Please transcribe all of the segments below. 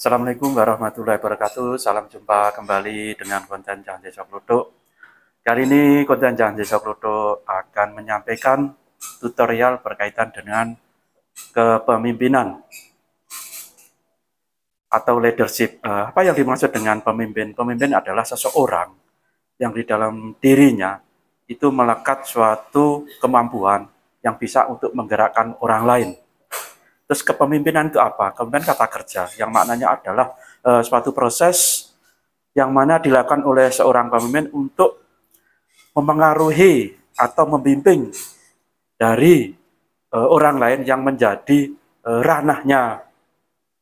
Assalamualaikum warahmatullahi wabarakatuh. Salam jumpa kembali dengan konten Jangan Desa Kluduk. Kali ini konten Jangan Desa Kluduk akan menyampaikan tutorial berkaitan dengan kepemimpinan atau leadership. Apa yang dimaksud dengan pemimpin? Pemimpin adalah seseorang yang di dalam dirinya itu melekat suatu kemampuan yang bisa untuk menggerakkan orang lain. Terus kepemimpinan itu apa? Kepemimpinan kata kerja yang maknanya adalah suatu proses yang mana dilakukan oleh seorang pemimpin untuk memengaruhi atau membimbing dari orang lain yang menjadi ranahnya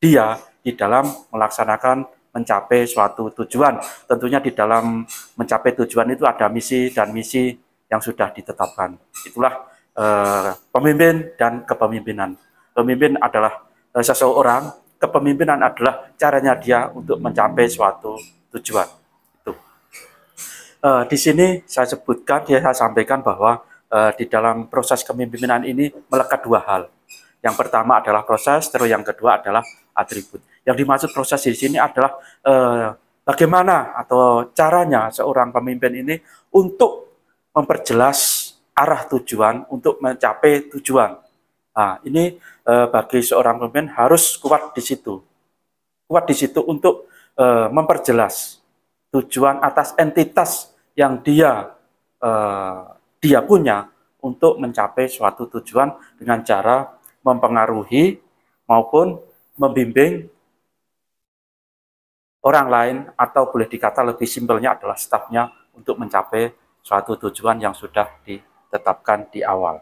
dia di dalam melaksanakan mencapai suatu tujuan. Tentunya di dalam mencapai tujuan itu ada misi dan misi yang sudah ditetapkan. Itulah pemimpin dan kepemimpinan. Pemimpin adalah seseorang, kepemimpinan adalah caranya dia untuk mencapai suatu tujuan. Itu. Di sini saya sebutkan, saya sampaikan bahwa di dalam proses kepemimpinan ini melekat dua hal. Yang pertama adalah proses, terus yang kedua adalah atribut. Yang dimaksud proses di sini adalah bagaimana atau caranya seorang pemimpin ini untuk memperjelas arah tujuan untuk mencapai tujuan. Nah, ini bagi seorang pemimpin harus kuat di situ. Kuat di situ untuk memperjelas tujuan atas entitas yang dia punya untuk mencapai suatu tujuan dengan cara mempengaruhi maupun membimbing orang lain, atau boleh dikata lebih simpelnya adalah stafnya untuk mencapai suatu tujuan yang sudah ditetapkan di awal.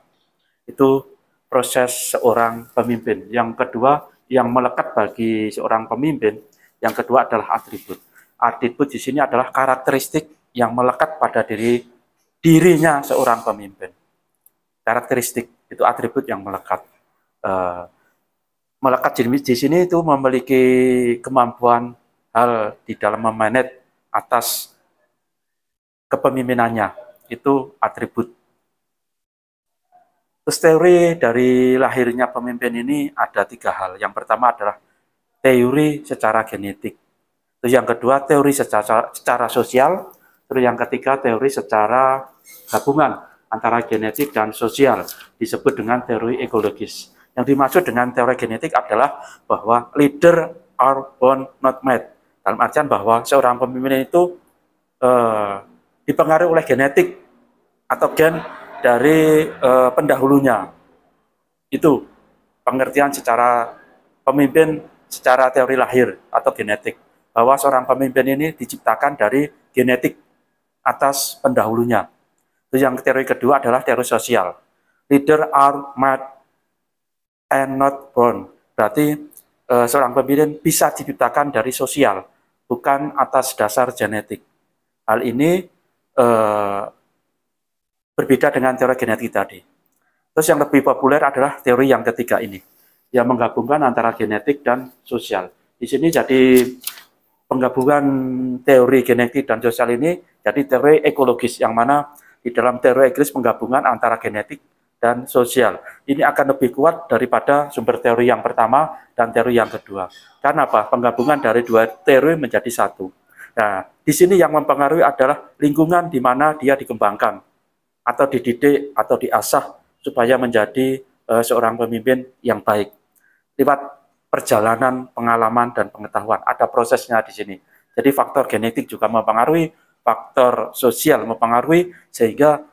Itu proses seorang pemimpin. Yang kedua yang melekat bagi seorang pemimpin, yang kedua adalah atribut. Atribut di sini adalah karakteristik yang melekat pada dirinya seorang pemimpin. Karakteristik itu atribut yang melekat. Melekat di sini itu memiliki kemampuan hal di dalam memanage atas kepemimpinannya. Itu atribut. Terus teori dari lahirnya pemimpin ini ada tiga hal. Yang pertama adalah teori secara genetik. Terus yang kedua teori secara sosial. Terus yang ketiga teori secara gabungan antara genetik dan sosial. Disebut dengan teori ekologis. Yang dimaksud dengan teori genetik adalah bahwa leader are born not made. Dalam artian bahwa seorang pemimpin itu dipengaruhi oleh genetik atau gen dari pendahulunya. Itu pengertian secara pemimpin secara teori lahir atau genetik. Bahwa seorang pemimpin ini diciptakan dari genetik atas pendahulunya. Terus yang teori kedua adalah teori sosial. Leader are made and not born. Berarti seorang pemimpin bisa diciptakan dari sosial, bukan atas dasar genetik. Hal ini berbeda dengan teori genetik tadi. Terus yang lebih populer adalah teori yang ketiga ini, yang menggabungkan antara genetik dan sosial. Di sini jadi penggabungan teori genetik dan sosial ini jadi teori ekologis, yang mana di dalam teori ekologis penggabungan antara genetik dan sosial. Ini akan lebih kuat daripada sumber teori yang pertama dan teori yang kedua. Karena apa? Penggabungan dari dua teori menjadi satu. Nah, di sini yang mempengaruhi adalah lingkungan di mana dia dikembangkan, atau dididik atau diasah supaya menjadi seorang pemimpin yang baik. Lewat perjalanan, pengalaman, dan pengetahuan. Ada prosesnya di sini. Jadi faktor genetik juga mempengaruhi, faktor sosial mempengaruhi, sehingga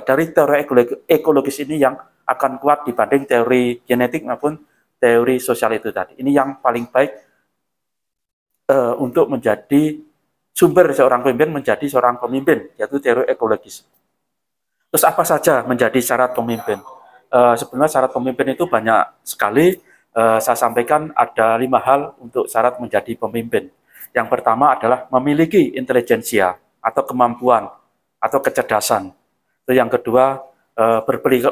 dari teori ekologis ini yang akan kuat dibanding teori genetik maupun teori sosial itu tadi. Ini yang paling baik untuk menjadi sumber seorang pemimpin menjadi seorang pemimpin, yaitu teori ekologis. Terus apa saja menjadi syarat pemimpin? Sebenarnya syarat pemimpin itu banyak sekali. Saya sampaikan ada 5 hal untuk syarat menjadi pemimpin. Yang pertama adalah memiliki intelijensia atau kemampuan atau kecerdasan. Terus yang kedua,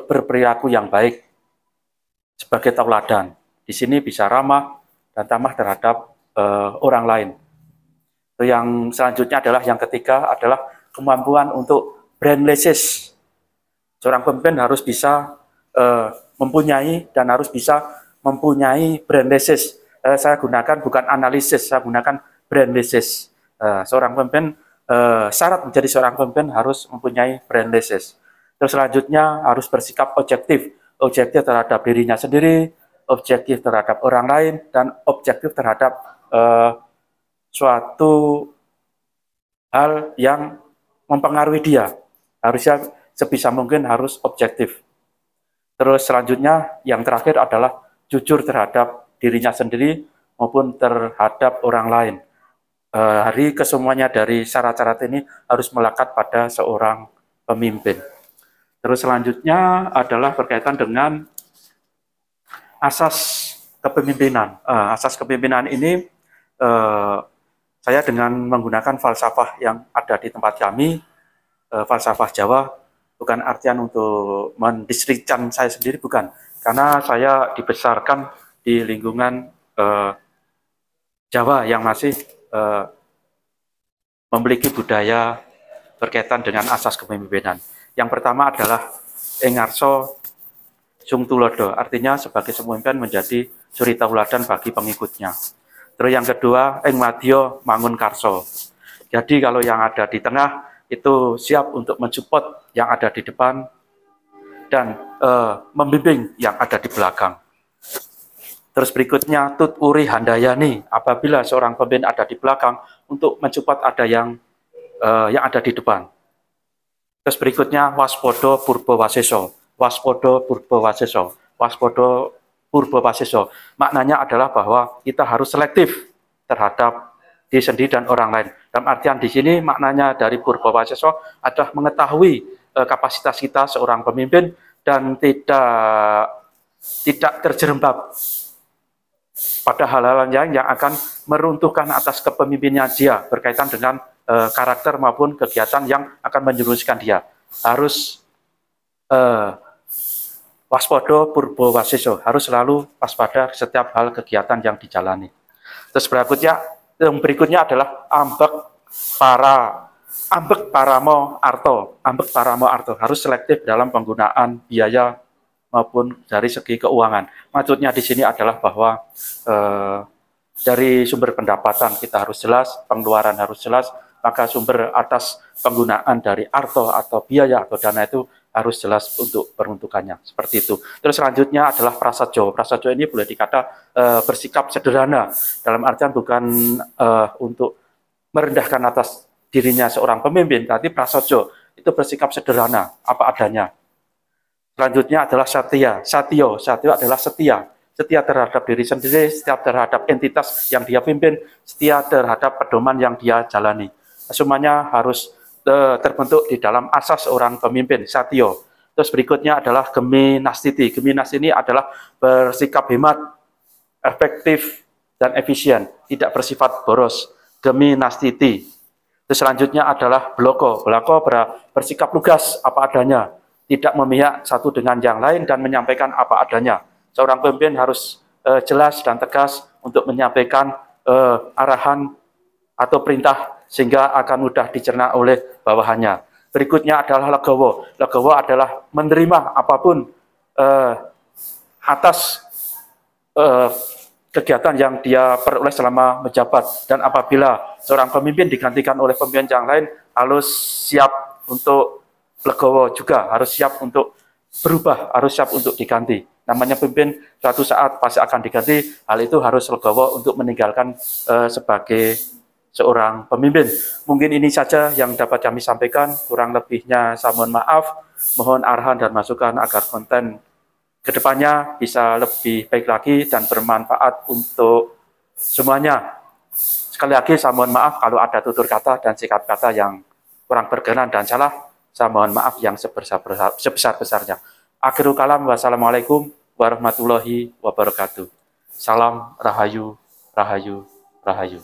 berperilaku yang baik sebagai tauladan. Di sini bisa ramah dan tamah terhadap orang lain. Terus yang selanjutnya adalah yang ketiga adalah kemampuan untuk brainless. Seorang pemimpin harus bisa mempunyai dan harus bisa mempunyai brainless, saya gunakan bukan analisis, saya gunakan brandlisis. Seorang pemimpin, syarat menjadi seorang pemimpin harus mempunyai brandlisis. Terus selanjutnya harus bersikap objektif, objektif terhadap dirinya sendiri, objektif terhadap orang lain, dan objektif terhadap suatu hal yang mempengaruhi dia. Harusnya sebisa mungkin harus objektif. Terus selanjutnya yang terakhir adalah jujur terhadap dirinya sendiri maupun terhadap orang lain. Hari kesemuanya dari syarat-syarat ini harus melekat pada seorang pemimpin. Terus selanjutnya adalah berkaitan dengan asas kepemimpinan. Asas kepemimpinan ini saya dengan menggunakan falsafah yang ada di tempat kami, falsafah Jawa, bukan artian untuk mendistrikkan saya sendiri, bukan. Karena saya dibesarkan di lingkungan Jawa yang masih memiliki budaya berkaitan dengan asas kepemimpinan. Yang pertama adalah engarso sung tulodo, artinya sebagai pemimpin menjadi suri tauladan bagi pengikutnya. Terus yang kedua, eng madya mangun karso. Jadi kalau yang ada di tengah itu siap untuk mensupport yang ada di depan dan membimbing yang ada di belakang. Terus berikutnya tut uri handayani, apabila seorang pemimpin ada di belakang untuk mensupport ada yang ada di depan. Terus berikutnya waspodo purba waseso, waspodo purba waseso, waspodo purba waseso. Maknanya adalah bahwa kita harus selektif terhadap diri sendiri dan orang lain. Dalam artian di sini maknanya dari purba waseso adalah mengetahui kapasitas kita seorang pemimpin dan tidak terjerembab pada hal-hal yang akan meruntuhkan atas kepemimpinannya dia berkaitan dengan karakter maupun kegiatan yang akan menjerumuskan dia. Harus waspodo purba waseso, harus selalu waspada setiap hal kegiatan yang dijalani. Terus berikutnya adalah ambek paramo arto, harus selektif dalam penggunaan biaya maupun dari segi keuangan. Maksudnya di sini adalah bahwa dari sumber pendapatan kita harus jelas, pengeluaran harus jelas, maka sumber atas penggunaan dari arto atau biaya atau dana itu harus jelas untuk peruntukannya, seperti itu. Terus selanjutnya adalah prasajo. Prasajo ini boleh dikata bersikap sederhana, dalam artian bukan untuk merendahkan atas dirinya seorang pemimpin, tapi prasajo itu bersikap sederhana, apa adanya. Selanjutnya adalah satya. Satyo adalah setia. Setia terhadap diri sendiri, setia terhadap entitas yang dia pimpin, setia terhadap pedoman yang dia jalani. Semuanya harus terbentuk di dalam asas seorang pemimpin, satyo. Terus berikutnya adalah gemi nastiti. Gemi nastiti ini adalah bersikap hemat, efektif, dan efisien, tidak bersifat boros. Gemi nastiti. Terus selanjutnya adalah bloko. Bloko bersikap lugas, apa adanya, tidak memihak satu dengan yang lain dan menyampaikan apa adanya. Seorang pemimpin harus jelas dan tegas untuk menyampaikan arahan atau perintah sehingga akan mudah dicerna oleh bawahannya. Berikutnya adalah legowo. Legowo adalah menerima apapun atas kegiatan yang dia peroleh selama menjabat. Dan apabila seorang pemimpin digantikan oleh pemimpin yang lain, harus siap untuk legowo juga, harus siap untuk berubah, harus siap untuk diganti. Namanya pemimpin suatu saat pasti akan diganti, hal itu harus legowo untuk meninggalkan sebagai seorang pemimpin. Mungkin ini saja yang dapat kami sampaikan, kurang lebihnya saya mohon maaf, mohon arahan dan masukan agar konten kedepannya bisa lebih baik lagi dan bermanfaat untuk semuanya. Sekali lagi saya mohon maaf kalau ada tutur kata dan sikap kata yang kurang berkenan dan salah, saya mohon maaf yang sebesar-besarnya. Akhirul kalam, wassalamualaikum warahmatullahi wabarakatuh. Salam rahayu, rahayu, rahayu.